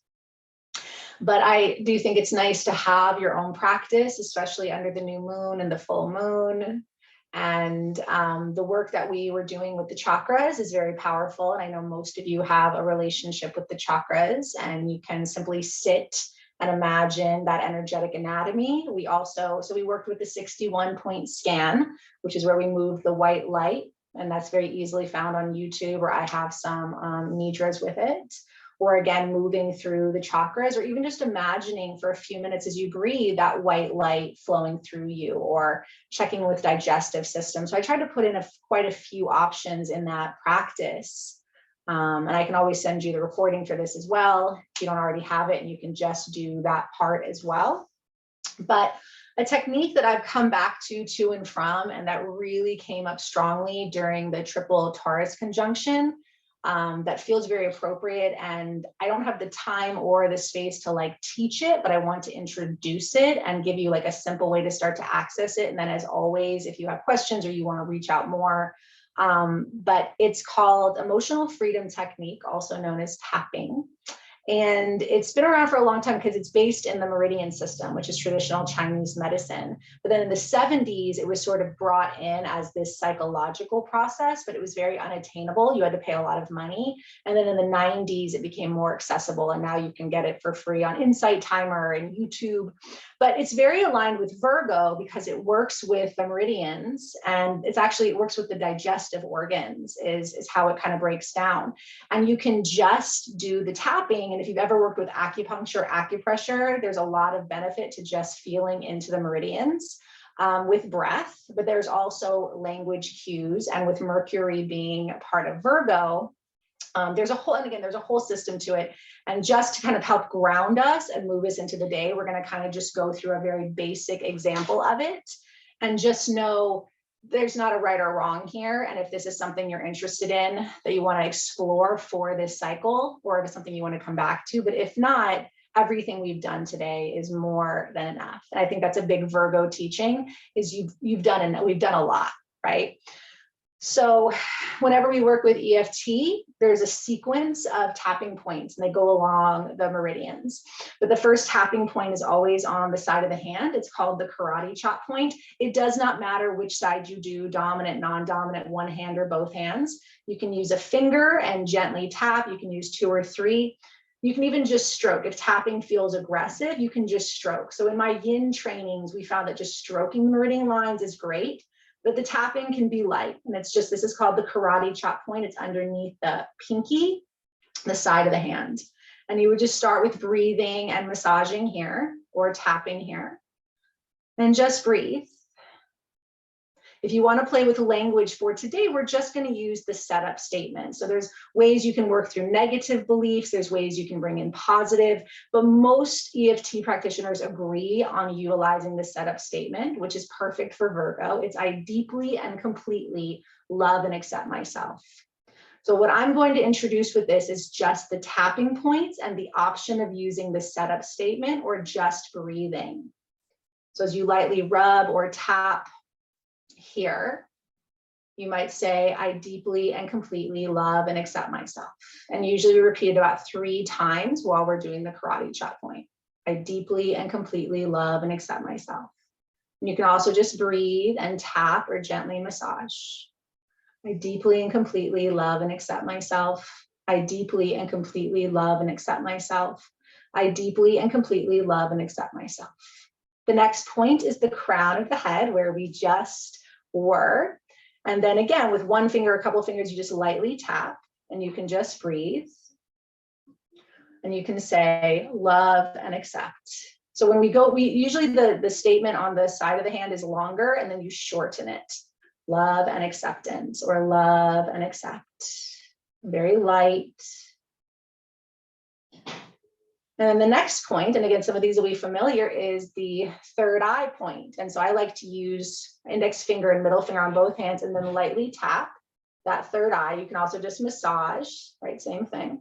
But I do think it's nice to have your own practice, especially under the new moon and the full moon. And the work that we were doing with the chakras is very powerful. And I know most of you have a relationship with the chakras, and you can simply sit and imagine that energetic anatomy. We worked with the 61-point scan, which is where we move the white light. And that's very easily found on YouTube, or I have some nidras with it. Or again, moving through the chakras, or even just imagining for a few minutes as you breathe that white light flowing through you, or checking with digestive system. So I tried to put in quite a few options in that practice. And I can always send you the recording for this as well, if you don't already have it, and you can just do that part as well. But a technique that I've come back to and from, and that really came up strongly during the triple Taurus conjunction, that feels very appropriate. And I don't have the time or the space to like teach it, but I want to introduce it and give you like a simple way to start to access it. And then as always, if you have questions or you want to reach out more, but it's called Emotional Freedom Technique, also known as tapping. And it's been around for a long time because it's based in the meridian system, which is traditional Chinese medicine. But then in the 70s, it was sort of brought in as this psychological process, but it was very unattainable. You had to pay a lot of money. And then in the 90s, it became more accessible. And now you can get it for free on Insight Timer and YouTube. But it's very aligned with Virgo because it works with the meridians. And it works with the digestive organs is how it kind of breaks down. And you can just do the tapping. And if you've ever worked with acupuncture, acupressure, there's a lot of benefit to just feeling into the meridians with breath, but there's also language cues. And with Mercury being part of Virgo, there's a whole system to it. And just to kind of help ground us and move us into the day, we're going to kind of just go through a very basic example of it and just know there's not a right or wrong here. And if this is something you're interested in that you want to explore for this cycle, or if it's something you want to come back to, but if not, everything we've done today is more than enough. And I think that's a big Virgo teaching is we've done a lot, right? So whenever we work with EFT, there's a sequence of tapping points and they go along the meridians. But the first tapping point is always on the side of the hand. It's called the karate chop point. It does not matter which side you do, dominant, non-dominant, one hand or both hands. You can use a finger and gently tap. You can use 2 or 3. You can even just stroke. If tapping feels aggressive, you can just stroke. So in my yin trainings, we found that just stroking the meridian lines is great. But the tapping can be light. And this is called the karate chop point. It's underneath the pinky, the side of the hand. And you would just start with breathing and massaging here or tapping here. And just breathe. If you want to play with language for today, we're just going to use the setup statement. So there's ways you can work through negative beliefs. There's ways you can bring in positive, but most EFT practitioners agree on utilizing the setup statement, which is perfect for Virgo. It's I deeply and completely love and accept myself. So what I'm going to introduce with this is just the tapping points and the option of using the setup statement or just breathing. So as you lightly rub or tap here, you might say, I deeply and completely love and accept myself. And usually we repeat it about 3 times while we're doing the karate chop point. I deeply and completely love and accept myself. And you can also just breathe and tap or gently massage. I deeply and completely love and accept myself. I deeply and completely love and accept myself. I deeply and completely love and accept myself. The next point is the crown of the head where we just were. And then again, with one finger, a couple of fingers, you just lightly tap and you can just breathe. And you can say love and accept. So when we usually the statement on the side of the hand is longer and then you shorten it. Love and acceptance or love and accept. Very light. And then the next point, and again, some of these will be familiar, is the third eye point. And so I like to use index finger and middle finger on both hands and then lightly tap that third eye. You can also just massage, right? Same thing.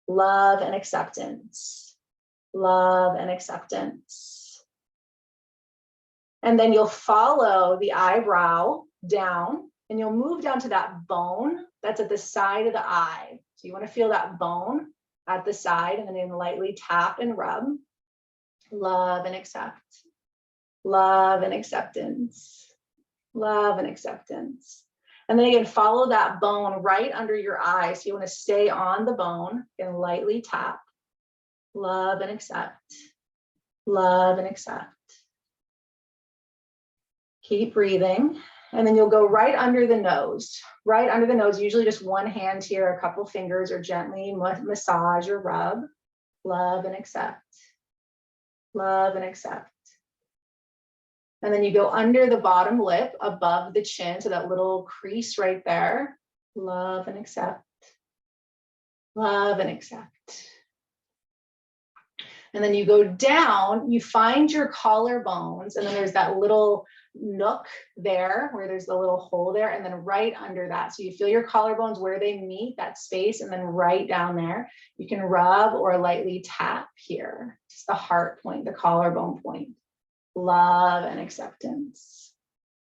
Love and acceptance. Love and acceptance. And then you'll follow the eyebrow down and you'll move down to that bone that's at the side of the eye. So you want to feel that bone at the side and then lightly tap and rub. Love and accept. Love and acceptance. Love and acceptance. And then again, follow that bone right under your eye. So you want to stay on the bone and lightly tap. Love and accept. Love and accept. Keep breathing. And then you'll go right under the nose, usually just one hand here, a couple fingers, or gently massage or rub. Love and accept. Love and accept. And then you go under the bottom lip, above the chin, so that little crease right there. Love and accept. Love and accept. And then you go down, you find your collarbones, and then there's that little nook there where there's the little hole there, and then right under that. So you feel your collarbones where they meet, that space, and then right down there, you can rub or lightly tap here. Just the heart point, the collarbone point. Love and acceptance.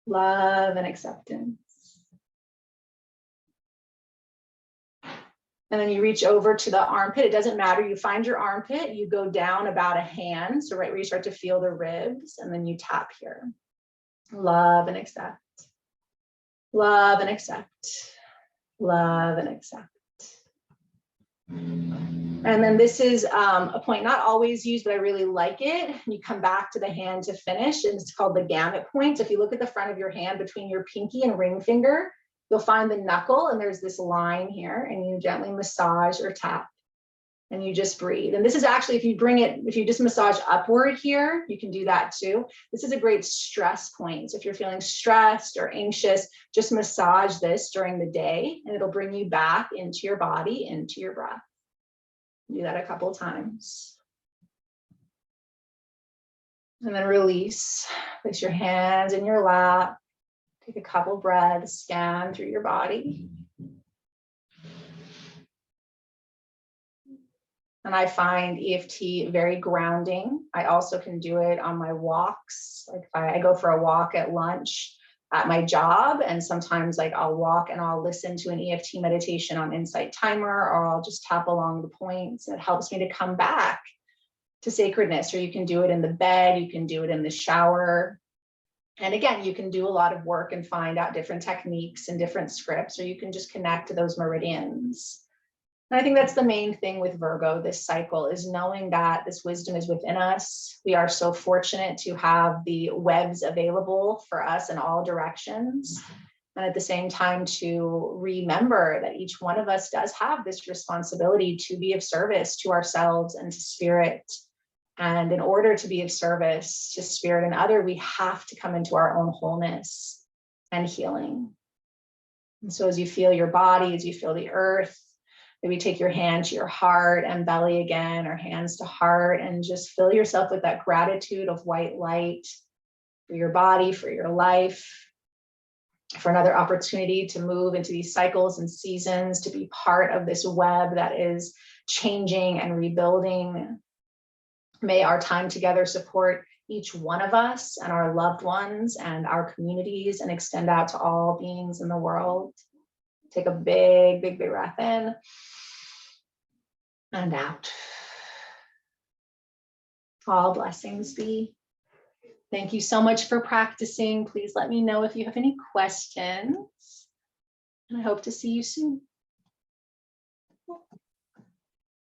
Love and acceptance. And then you reach over to the armpit. It doesn't matter. You find your armpit, you go down about a hand. So right where you start to feel the ribs, and then you tap here. Love and accept. Love and accept. Love and accept. And then this is a point not always used, but I really like it. You come back to the hand to finish, and it's called the gamut point. So if you look at the front of your hand between your pinky and ring finger, you'll find the knuckle, and there's this line here, and you gently massage or tap, and you just breathe. And this is actually, if you just massage upward here, you can do that too. This is a great stress point. So if you're feeling stressed or anxious, just massage this during the day, and it'll bring you back into your body, into your breath. Do that a couple times. And then release. Place your hands in your lap. Take a couple breaths, scan through your body. And I find EFT very grounding. I also can do it on my walks. Like if I go for a walk at lunch at my job, and sometimes like I'll walk and I'll listen to an EFT meditation on Insight Timer, or I'll just tap along the points. It helps me to come back to sacredness. Or you can do it in the bed, you can do it in the shower. And again, you can do a lot of work and find out different techniques and different scripts, or you can just connect to those meridians. And I think that's the main thing with Virgo, this cycle, is knowing that this wisdom is within us. We are so fortunate to have the webs available for us in all directions. And at the same time, to remember that each one of us does have this responsibility to be of service to ourselves and to spirit. And in order to be of service to spirit and other, we have to come into our own wholeness and healing. And so as you feel your body, as you feel the earth, maybe take your hand to your heart and belly again, or hands to heart, and just fill yourself with that gratitude of white light for your body, for your life, for another opportunity to move into these cycles and seasons, to be part of this web that is changing and rebuilding. May our time together support each one of us and our loved ones and our communities, and extend out to all beings in the world. Take a big, big, big breath in and out. All blessings be. Thank you so much for practicing. Please let me know if you have any questions. And I hope to see you soon.